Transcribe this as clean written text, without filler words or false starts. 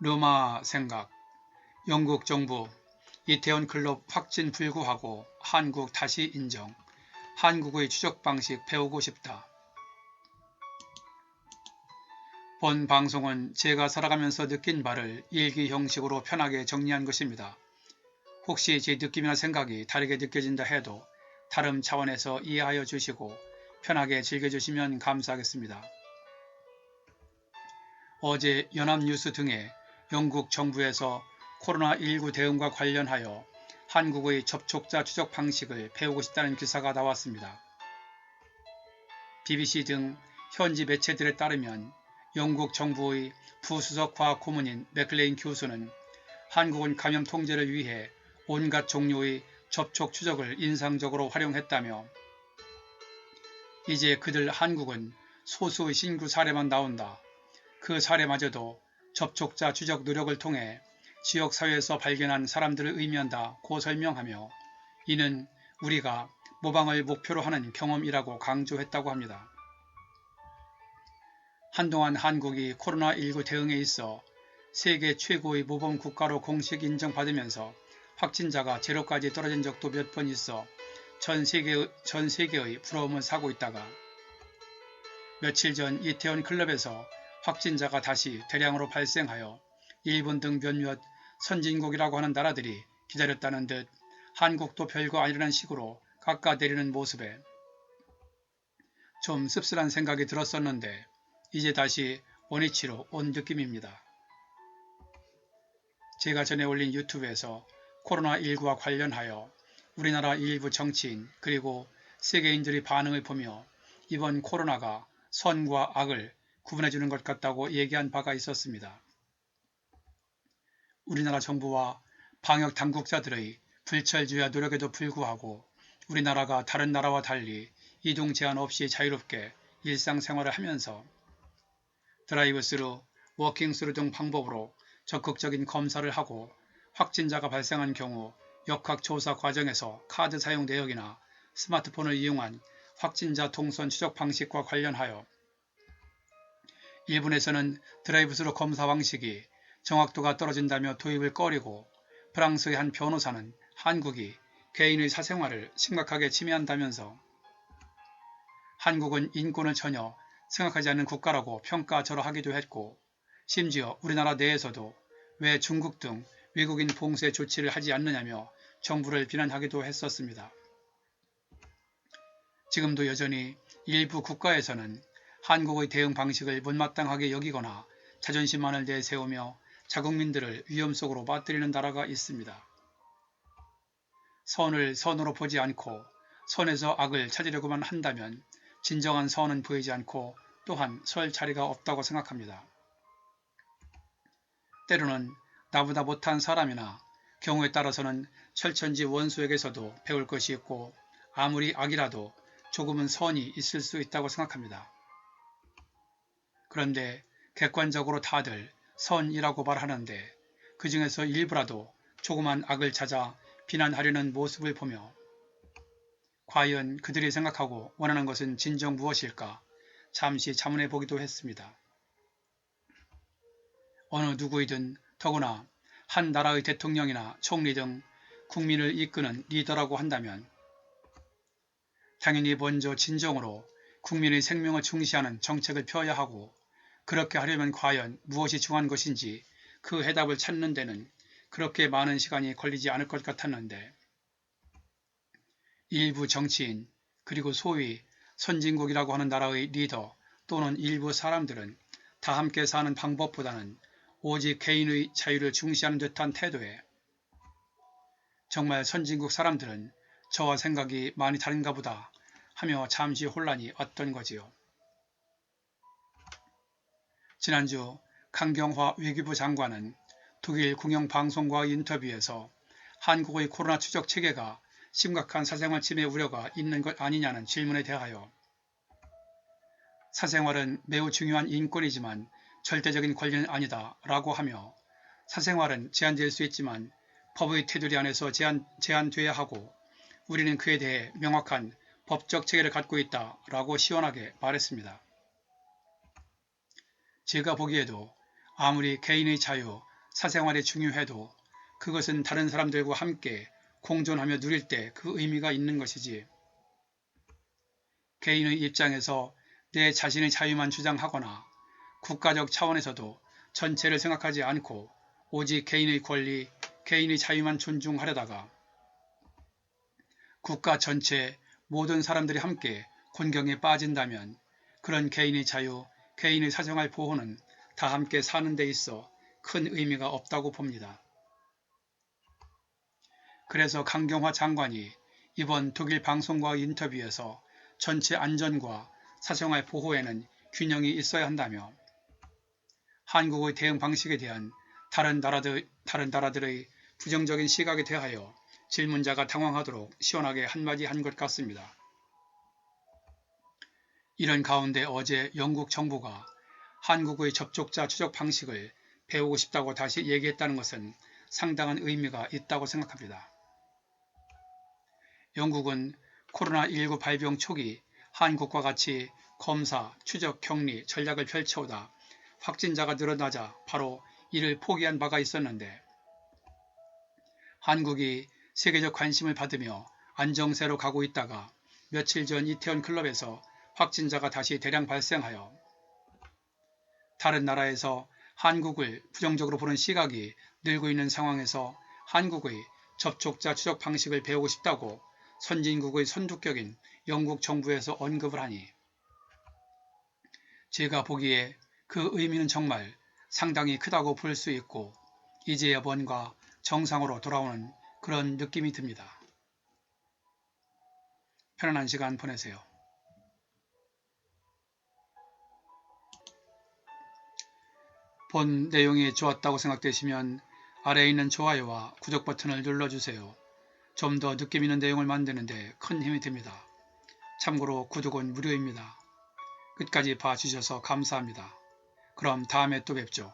르마 생각. 영국 정부 이태원 클럽 확진 불구하고 한국 다시 인정. 한국의 추적 방식 배우고 싶다. 본 방송은 제가 살아가면서 느낀 바를 일기 형식으로 편하게 정리한 것입니다. 혹시 제 느낌이나 생각이 다르게 느껴진다 해도 다른 차원에서 이해하여 주시고 편하게 즐겨주시면 감사하겠습니다. 어제 연합뉴스 등에 영국 정부에서 코로나19 대응과 관련하여 한국의 접촉자 추적 방식을 배우고 싶다는 기사가 나왔습니다. BBC 등 현지 매체들에 따르면 영국 정부의 부수석 과학 고문인 맥클레인 교수는 한국은 감염 통제를 위해 온갖 종류의 접촉 추적을 인상적으로 활용했다며 이제 그들 한국은 소수의 신규 사례만 나온다. 그 사례마저도 접촉자 추적 노력을 통해 지역사회에서 발견한 사람들을 의미한다고 설명하며 이는 우리가 모방을 목표로 하는 경험이라고 강조했다고 합니다. 한동안 한국이 코로나19 대응에 있어 세계 최고의 모범 국가로 공식 인정받으면서 확진자가 제로까지 떨어진 적도 몇 번 있어 전 세계의 부러움을 사고 있다가 며칠 전 이태원 클럽에서 확진자가 다시 대량으로 발생하여 일본 등 몇몇 선진국이라고 하는 나라들이 기다렸다는 듯 한국도 별거 아니라는 식으로 깎아내리는 모습에 좀 씁쓸한 생각이 들었었는데 이제 다시 원위치로 온 느낌입니다. 제가 전에 올린 유튜브에서 코로나19와 관련하여 우리나라 일부 정치인 그리고 세계인들의 반응을 보며 이번 코로나가 선과 악을 구분해주는 것 같다고 얘기한 바가 있었습니다. 우리나라 정부와 방역 당국자들의 불철주야 노력에도 불구하고 우리나라가 다른 나라와 달리 이동 제한 없이 자유롭게 일상생활을 하면서 드라이브스루, 워킹스루 등 방법으로 적극적인 검사를 하고 확진자가 발생한 경우 역학조사 과정에서 카드 사용 내역이나 스마트폰을 이용한 확진자 동선 추적 방식과 관련하여 일본에서는 드라이브스루 검사 방식이 정확도가 떨어진다며 도입을 꺼리고 프랑스의 한 변호사는 한국이 개인의 사생활을 심각하게 침해한다면서 한국은 인권을 전혀 생각하지 않는 국가라고 평가절하하기도 했고 심지어 우리나라 내에서도 왜 중국 등 외국인 봉쇄 조치를 하지 않느냐며 정부를 비난하기도 했었습니다. 지금도 여전히 일부 국가에서는 한국의 대응 방식을 못마땅하게 여기거나 자존심만을 내세우며 자국민들을 위험 속으로 빠뜨리는 나라가 있습니다. 선을 선으로 보지 않고 선에서 악을 찾으려고만 한다면 진정한 선은 보이지 않고 또한 설 자리가 없다고 생각합니다. 때로는 나보다 못한 사람이나 경우에 따라서는 철천지 원수에게서도 배울 것이 있고 아무리 악이라도 조금은 선이 있을 수 있다고 생각합니다. 그런데 객관적으로 다들 선이라고 말하는데 그 중에서 일부라도 조그만 악을 찾아 비난하려는 모습을 보며 과연 그들이 생각하고 원하는 것은 진정 무엇일까 잠시 자문해 보기도 했습니다. 어느 누구이든 더구나 한 나라의 대통령이나 총리 등 국민을 이끄는 리더라고 한다면 당연히 먼저 진정으로 국민의 생명을 중시하는 정책을 펴야 하고 그렇게 하려면 과연 무엇이 중요한 것인지 그 해답을 찾는 데는 그렇게 많은 시간이 걸리지 않을 것 같았는데 일부 정치인 그리고 소위 선진국이라고 하는 나라의 리더 또는 일부 사람들은 다 함께 사는 방법보다는 오직 개인의 자유를 중시하는 듯한 태도에 정말 선진국 사람들은 저와 생각이 많이 다른가 보다 하며 잠시 혼란이 왔던 거지요. 지난주 강경화 외교부 장관은 독일 공영방송과의 인터뷰에서 한국의 코로나 추적 체계가 심각한 사생활 침해 우려가 있는 것 아니냐는 질문에 대하여 사생활은 매우 중요한 인권이지만 절대적인 권리는 아니다 라고 하며 사생활은 제한될 수 있지만 법의 테두리 안에서 제한돼야 하고 우리는 그에 대해 명확한 법적 체계를 갖고 있다 라고 시원하게 말했습니다. 제가 보기에도 아무리 개인의 자유, 사생활이 중요해도 그것은 다른 사람들과 함께 공존하며 누릴 때 그 의미가 있는 것이지. 개인의 입장에서 내 자신의 자유만 주장하거나 국가적 차원에서도 전체를 생각하지 않고 오직 개인의 권리, 개인의 자유만 존중하려다가 국가 전체 모든 사람들이 함께 곤경에 빠진다면 그런 개인의 자유, 개인의 사생활 보호는 다 함께 사는 데 있어 큰 의미가 없다고 봅니다. 그래서 강경화 장관이 이번 독일 방송과의 인터뷰에서 전체 안전과 사생활 보호에는 균형이 있어야 한다며 한국의 대응 방식에 대한 다른 나라들의 부정적인 시각에 대하여 질문자가 당황하도록 시원하게 한마디 한 것 같습니다. 이런 가운데 어제 영국 정부가 한국의 접촉자 추적 방식을 배우고 싶다고 다시 얘기했다는 것은 상당한 의미가 있다고 생각합니다. 영국은 코로나19 발병 초기 한국과 같이 검사, 추적, 격리 전략을 펼쳐오다 확진자가 늘어나자 바로 이를 포기한 바가 있었는데 한국이 세계적 관심을 받으며 안정세로 가고 있다가 며칠 전 이태원 클럽에서 확진자가 다시 대량 발생하여 다른 나라에서 한국을 부정적으로 보는 시각이 늘고 있는 상황에서 한국의 접촉자 추적 방식을 배우고 싶다고 선진국의 선두격인 영국 정부에서 언급을 하니 제가 보기에 그 의미는 정말 상당히 크다고 볼 수 있고 이제야 뭔가 정상으로 돌아오는 그런 느낌이 듭니다. 편안한 시간 보내세요. 본 내용이 좋았다고 생각되시면 아래에 있는 좋아요와 구독 버튼을 눌러주세요. 좀 더 느낌 있는 내용을 만드는데 큰 힘이 됩니다. 참고로 구독은 무료입니다. 끝까지 봐주셔서 감사합니다. 그럼 다음에 또 뵙죠.